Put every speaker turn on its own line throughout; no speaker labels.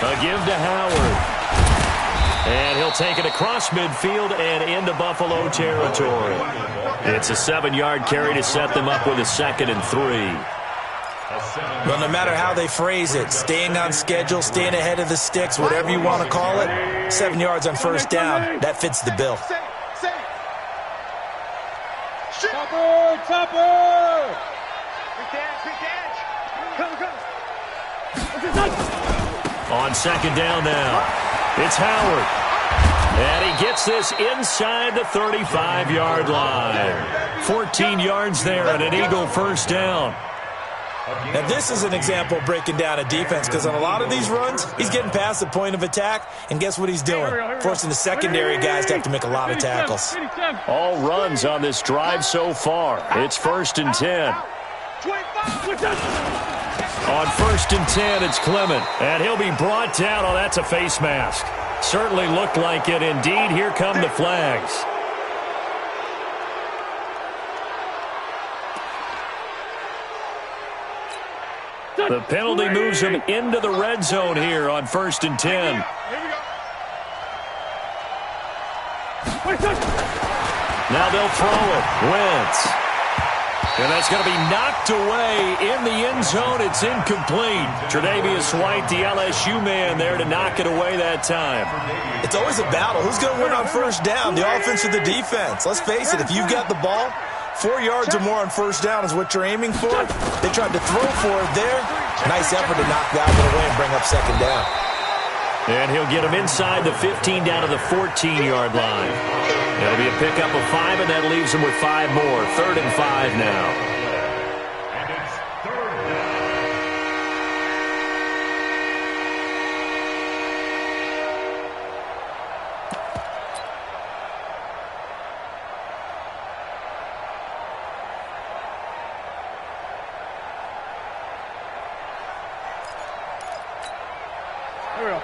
A give to Howard. And he'll take it across midfield and into Buffalo territory. It's a 7-yard carry to set them up with a 2nd and 3.
Well, no matter how they phrase it, staying on schedule, staying ahead of the sticks, whatever you want to call it, 7 yards on first down, that fits the bill.
Chopper!
On 2nd down now. It's Howard. And he gets this inside the 35-yard line. 14 yards there and an Eagle first down.
Now, this is an example of breaking down a defense because on a lot of these runs, he's getting past the point of attack, and guess what he's doing? Forcing the secondary guys to have to make a lot of tackles.
All runs on this drive so far. It's 1st and 10. On 1st and 10, it's Clement, and he'll be brought down. Oh, that's a face mask. Certainly looked like it. Indeed, here come the flags. The penalty moves him into the red zone here on 1st and 10. Now they'll throw it. Wentz. And that's going to be knocked away in the end zone. It's incomplete. Tre'Davious White, the LSU man, there to knock it away that time.
It's always a battle. Who's going to win on first down, the offense or the defense? Let's face it, if you've got the ball, 4 yards or more on first down is what you're aiming for. They tried to throw for it there. Nice effort to knock that one away and bring up 2nd down.
And he'll get him inside the 15 down to the 14-yard line. It'll be a pickup of 5, and that leaves him with 5 more. 3rd and 5 now.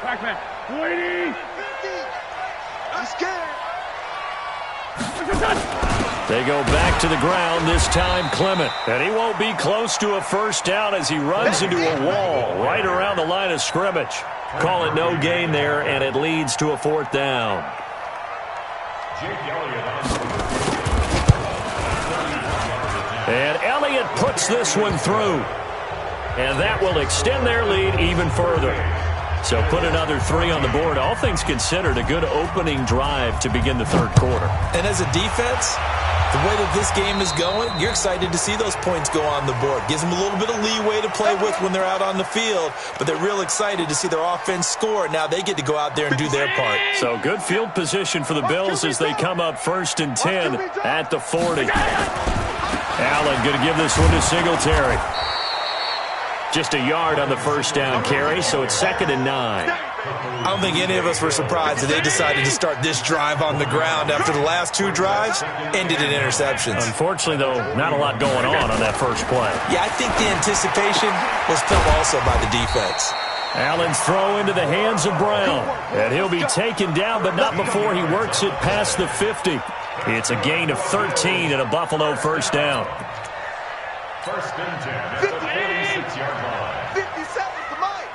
Pac-Man, waiting. I'm scared.
They go back to the ground, this time Clement. And he won't be close to a first down as he runs into a wall right around the line of scrimmage. Call it no gain there, and it leads to a 4th down. And Elliott puts this one through. And that will extend their lead even further. So put another 3 on the board. All things considered, a good opening drive to begin the 3rd quarter.
And as a defense, the way that this game is going, you're excited to see those points go on the board. Gives them a little bit of leeway to play with when they're out on the field, but they're real excited to see their offense score. Now they get to go out there and do their part.
So good field position for the Bills as they come up 1st and 10 at the 40. Allen going to give this one to Singletary. Just a yard on the first down carry, so it's 2nd and 9.
I don't think any of us were surprised that they decided to start this drive on the ground after the last 2 drives ended in interceptions.
Unfortunately, though, not a lot going on that first play.
Yeah, I think the anticipation was felt also by the defense.
Allen's throw into the hands of Brown, and he'll be taken down, but not before he works it past the 50. It's a gain of 13 and a Buffalo first down.
1st and 10. 56-yard line. 50 seconds to Mike.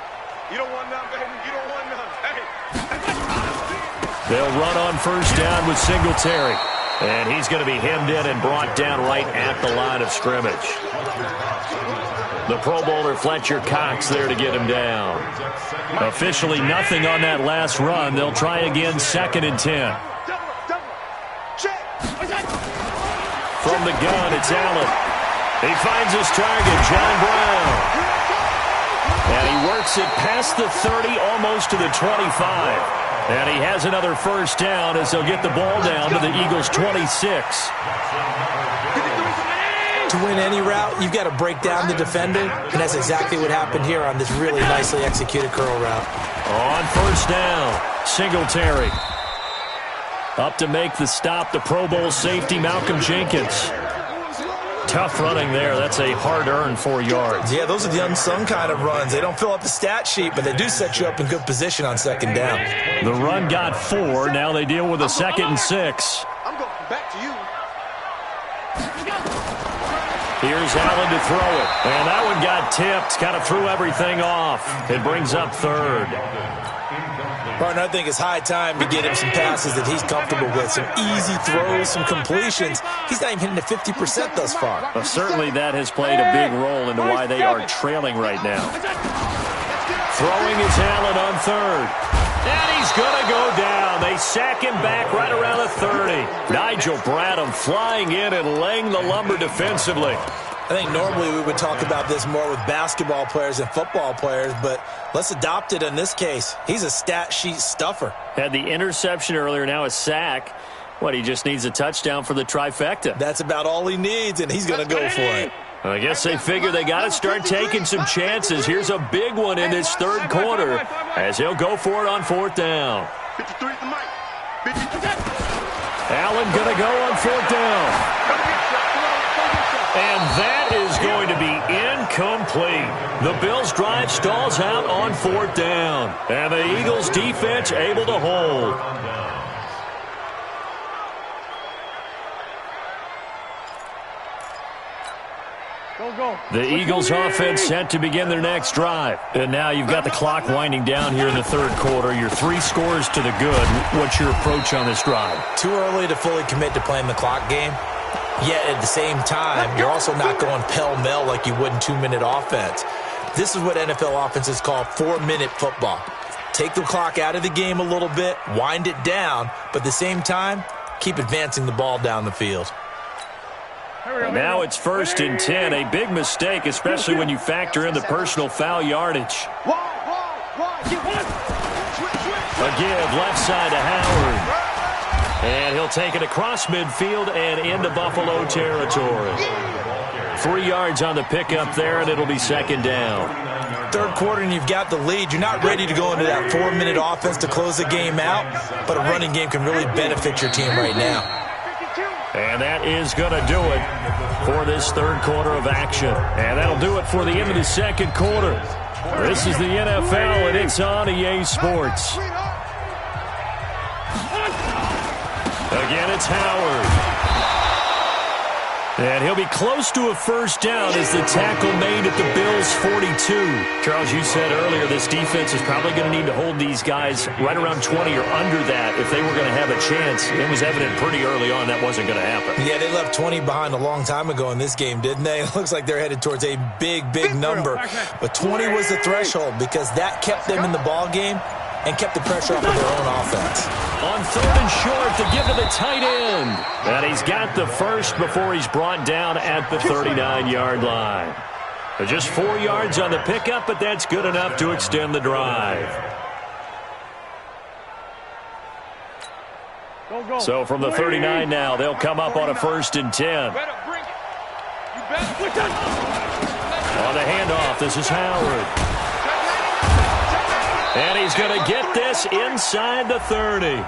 You don't want none, baby. You don't want none. Hey.
They'll run on first down with Singletary. And he's going to be hemmed in and brought down right at the line of scrimmage. The Pro Bowler Fletcher Cox there to get him down. Officially nothing on that last run. They'll try again 2nd and 10. From the gun, it's Allen. He finds his target, John Brown. And he works it past the 30, almost to the 25. And he has another first down as they'll get the ball down to the Eagles' 26.
To win any route, you've got to break down the defender, and that's exactly what happened here on this really nicely executed curl route.
On first down, Singletary. Up to make the stop, the Pro Bowl safety, Malcolm Jenkins. Tough running there. That's a hard-earned 4 yards.
Yeah, those are the unsung kind of runs. They don't fill up the stat sheet, but they do set you up in good position on 2nd down.
The run got 4. Now they deal with a 2nd and 6.
I'm going back to you.
Here's Allen to throw it. And that one got tipped. Kind of threw everything off. It brings up third.
Partner, I think it's high time to get him some passes that he's comfortable with. Some easy throws, some completions. He's not even hitting to 50% thus far.
Well, certainly that has played a big role into why they are trailing right now. Throwing is Allen on third. And he's going to go down. They sack him back right around the 30. Nigel Bradham flying in and laying the lumber defensively.
I think normally we would talk about this more with basketball players and football players, but let's adopt it in this case. He's a stat sheet stuffer.
Had the interception earlier, now a sack. What, he just needs a touchdown for the trifecta.
That's about all he needs, and he's going to go for it.
I guess they figure they got to start taking some chances. Here's a big one in this third quarter as he'll go for it on fourth down. Allen going to go on fourth down. And that is going to be incomplete. The Bills' drive stalls out on fourth down. And the Eagles' defense able to hold. The Eagles' offense set to begin their next drive. And now you've got the clock winding down here in the third quarter. Your 3 scores to the good. What's your approach on this drive?
Too early to fully commit to playing the clock game. Yet at the same time, you're also not going pell-mell like you would in 2-minute offense. This is what NFL offenses call 4-minute football. Take the clock out of the game a little bit, wind it down, but at the same time, keep advancing the ball down the field.
And now it's 1st and 10. A big mistake, especially when you factor in the personal foul yardage. A give left side to Howard. And he'll take it across midfield and into Buffalo territory. 3 yards on the pickup there, and it'll be 2nd down.
Third quarter, and you've got the lead. You're not ready to go into that 4-minute offense to close the game out, but a running game can really benefit your team right now.
And that is going to do it for this third quarter of action. And that'll do it for the end of the second quarter. This is the NFL, and it's on EA Sports. Again, it's Howard. And he'll be close to a first down as the tackle made at the Bills' 42. Charles, you said earlier this defense is probably going to need to hold these guys right around 20 or under that if they were going to have a chance. It was evident pretty early on that wasn't going to happen.
Yeah, they left 20 behind a long time ago in this game, didn't they? It looks like they're headed towards a big number. But 20 was the threshold because that kept them in the ball game and kept the pressure off of their own offense.
On 3rd and short to give to the tight end. And he's got the first before he's brought down at the 39-yard line. Just 4 yards on the pickup, but that's good enough to extend the drive. So from the 39 now, they'll come up on a 1st and 10. On the handoff, this is Howard. And he's going to get this inside the 30.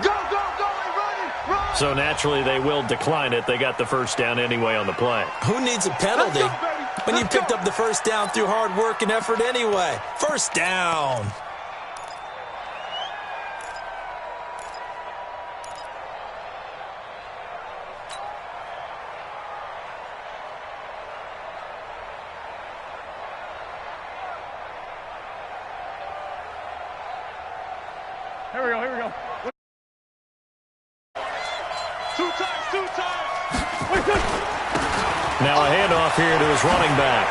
So naturally they will decline it. They got the first down anyway on the play.
Who needs a penalty when you picked up the first down through hard work and effort anyway? First down.
Here we go. Two times.
Now a handoff here to his running back.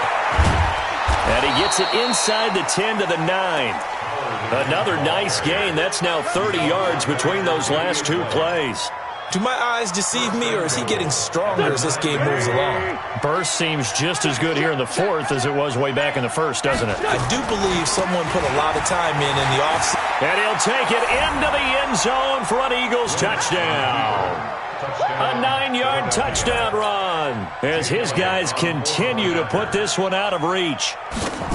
And he gets it inside the 10 to the 9. Another nice gain. That's now 30 yards between those last 2 plays.
Do my eyes deceive me, or is he getting stronger as this game moves along?
Burst seems just as good here in the 4th as it was way back in the 1st, doesn't it?
I do believe someone put a lot of time in the offseason.
And he'll take it into the end zone for an Eagles touchdown. A 9-yard touchdown run as his guys continue to put this one out of reach.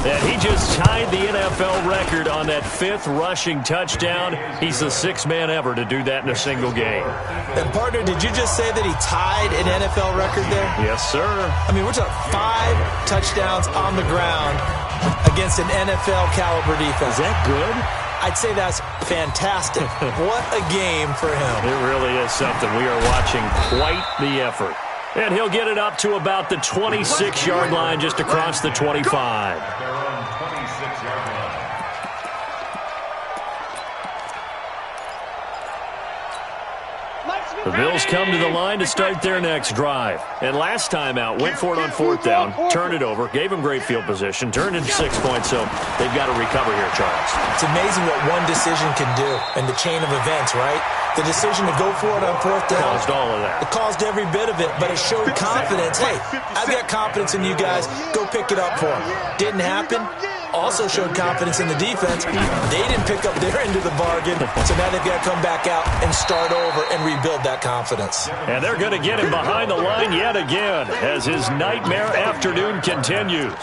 And he just tied the NFL record on that 5th rushing touchdown. He's the 6th man ever to do that in a single game.
And partner, did you just say that he tied an NFL record there?
Yes, sir.
I mean, we're talking 5 touchdowns on the ground against an NFL caliber defense.
Is that good?
I'd say that's fantastic. What a game for him.
It really is something. We are watching quite the effort. And he'll get it up to about the 26-yard line, just across the 25.
At their own 26-yard line.
The Bills come to the line to start their next drive. And last time out, went for it on 4th down, turned it over, gave them great field position, turned into 6 points, so they've got to recover here, Charles.
It's amazing what one decision can do in the chain of events, right? The decision to go for it on 4th down.
Caused all of that.
It caused every bit of it, but it showed confidence. Hey, I've got confidence in you guys. Go pick it up for them. Didn't happen. Also showed confidence in the defense. They didn't pick up their end of the bargain, so now they've got to come back out and start over and rebuild that confidence.
And they're going to get him behind the line yet again as his nightmare afternoon continues.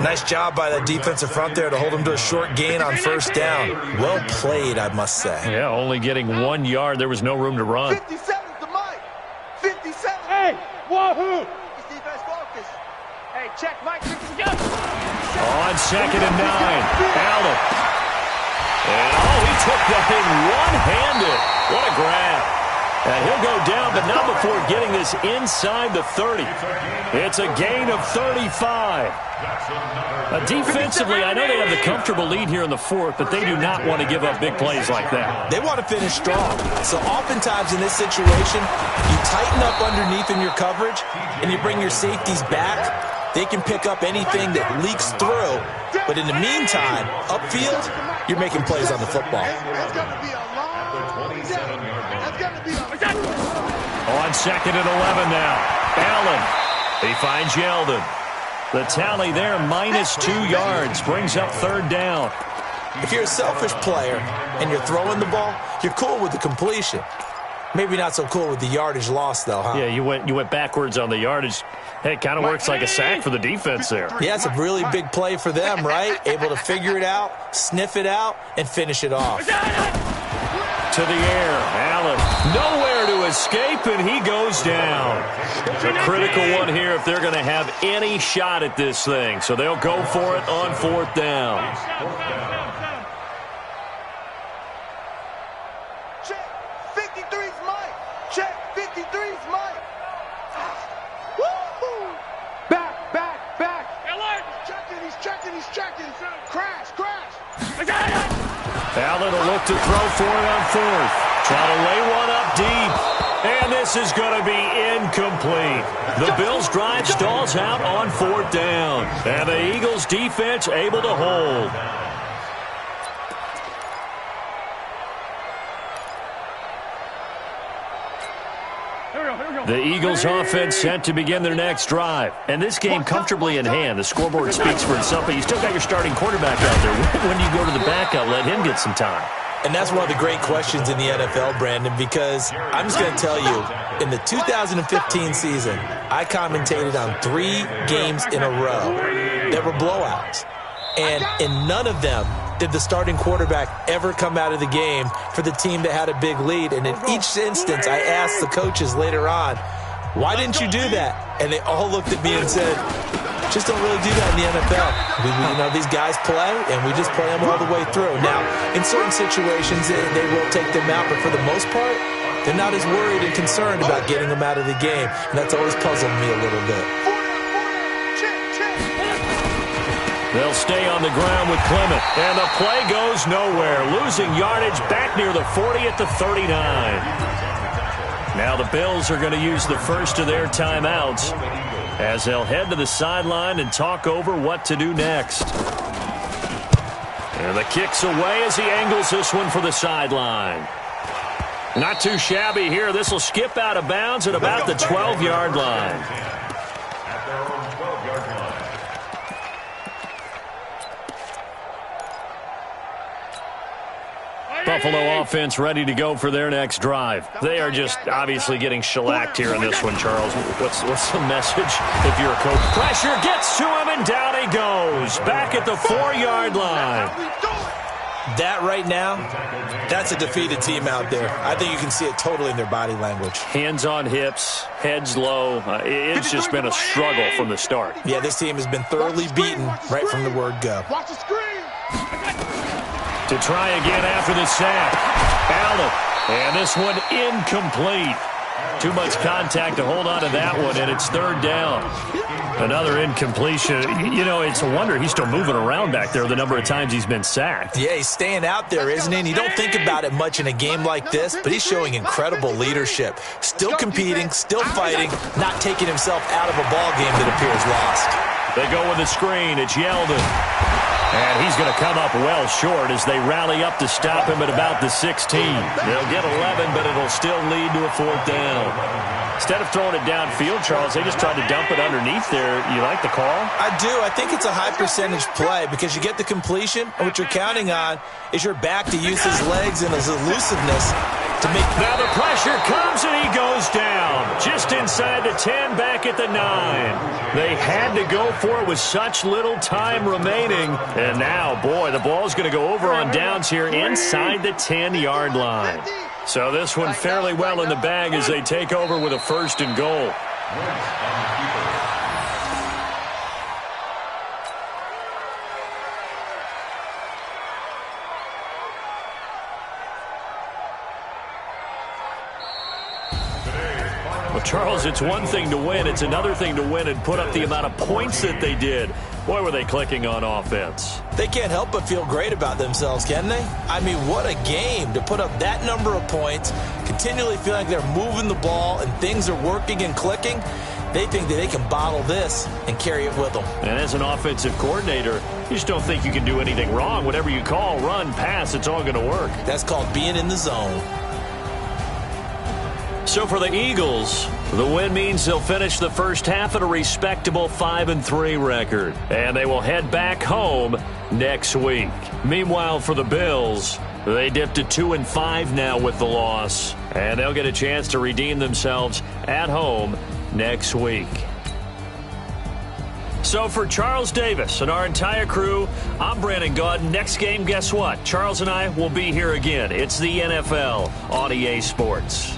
Nice job by that defensive front there to hold him to a short gain on 1st down. Well played, I must say.
Yeah, only getting 1 yard. There was no room to run.
57's the mic. 57. Hey, wahoo! Defense focus. Hey, check, Mike.
On 2nd and 9, Allen. And, he took that thing one-handed. What a grab. And he'll go down, but not before getting this inside the 30. It's a gain of 35. Defensively, I know they have the comfortable lead here in the 4th, but they do not want to give up big plays like that.
They want to finish strong. So oftentimes in this situation, you tighten up underneath in your coverage, and you bring your safeties back. They can pick up anything that leaks through. But in the meantime, upfield, you're making plays on the football.
On 2nd and 11 now, Allen. He finds Yeldon. The tally there, -2 yards, brings up 3rd down.
If you're a selfish player and you're throwing the ball, you're cool with the completion. Maybe not so cool with the yardage loss, though, huh?
Yeah, you went backwards on the yardage. Hey, it kind of works like a sack for the defense there.
Yeah, it's a really big play for them, right? Able to figure it out, sniff it out, and finish it off.
To the air, Allen. Nowhere to escape, and he goes down. A critical one here if they're going to have any shot at this thing. So they'll go for it on 4th down.
Check, 53's Mike. Check, 53's Mike. Woo-hoo! Back. He's checking. Crash.
Allen will look to throw for it on 4th. Try to lay one up deep. And this is going to be incomplete. The Bills' drive stalls out on 4th down. And the Eagles' defense able to hold. The Eagles' offense set to begin their next drive. And this game comfortably in hand. The scoreboard speaks for itself, but you still got your starting quarterback out there. When do you go to the backup, let him get some time?
And that's one of the great questions in the NFL, Brandon, because I'm just going to tell you, in the 2015 season, I commentated on 3 games in a row that were blowouts. And in none of them did the starting quarterback ever come out of the game for the team that had a big lead. And in each instance, I asked the coaches later on, why didn't you do that? And they all looked at me and said, just don't really do that in the NFL. These guys play, and we just play them all the way through. Now, in certain situations, they will take them out, but for the most part, they're not as worried and concerned about getting them out of the game. And that's always puzzled me a little bit.
They'll stay on the ground with Clement, and the play goes nowhere, losing yardage back near the 40 at the 39. Now the Bills are going to use the first of their timeouts as they'll head to the sideline and talk over what to do next. And the kick's away as he angles this one for the sideline. Not too shabby here. This will skip out of bounds at about the 12-yard line.
At their own 12-yard line.
Buffalo offense ready to go for their next drive. They are just obviously getting shellacked here in this one, Charles. What's the message if you're a coach? Pressure gets to him, and down he goes. Back at the 4-yard line.
That right now, that's a defeated team out there. I think you can see it totally in their body language.
Hands on hips, heads low. It's just been a struggle from the start.
Yeah, this team has been thoroughly beaten right from the word go.
Watch the screen.
To try again after the sack. Allen. And this one incomplete. Too much contact to hold on to that one, and it's third down. Another incompletion. You know, it's a wonder he's still moving around back there the number of times he's been sacked.
Yeah, he's staying out there, isn't he? And you don't think about it much in a game like this, but he's showing incredible leadership. Still competing, still fighting, not taking himself out of a ball game that appears lost.
They go with the screen. It's Yeldon. And he's going to come up well short as they rally up to stop him at about the 16. They'll get 11, but it'll still lead to a fourth down. Instead of throwing it downfield, Charles, they just tried to dump it underneath there. You like the call?
I do. I think it's a high percentage play because you get the completion, and what you're counting on is your back to use his legs and his elusiveness to make.
Now the pressure comes, and he goes down. Just inside the 10, back at the 9. They had to go for it with such little time remaining. And now, boy, the ball's going to go over on downs here inside the 10-yard line. So this one fairly well in the bag as they take over with a first and goal. Well, Charles, it's one thing to win. It's another thing to win and put up the amount of points that they did. Boy, were they clicking on offense.
They can't help but feel great about themselves, can they? I mean, what a game to put up that number of points, continually feeling like they're moving the ball and things are working and clicking. They think that they can bottle this and carry it with them.
And as an offensive coordinator, you just don't think you can do anything wrong. Whatever you call, run, pass, it's all going to work.
That's called being in the zone.
So for the Eagles, the win means they'll finish the first half at a respectable 5-3 record. And they will head back home next week. Meanwhile, for the Bills, they dipped to 2-5 now with the loss. And they'll get a chance to redeem themselves at home next week. So for Charles Davis and our entire crew, I'm Brandon Gaud. Next game, guess what? Charles and I will be here again. It's the NFL on EA Sports.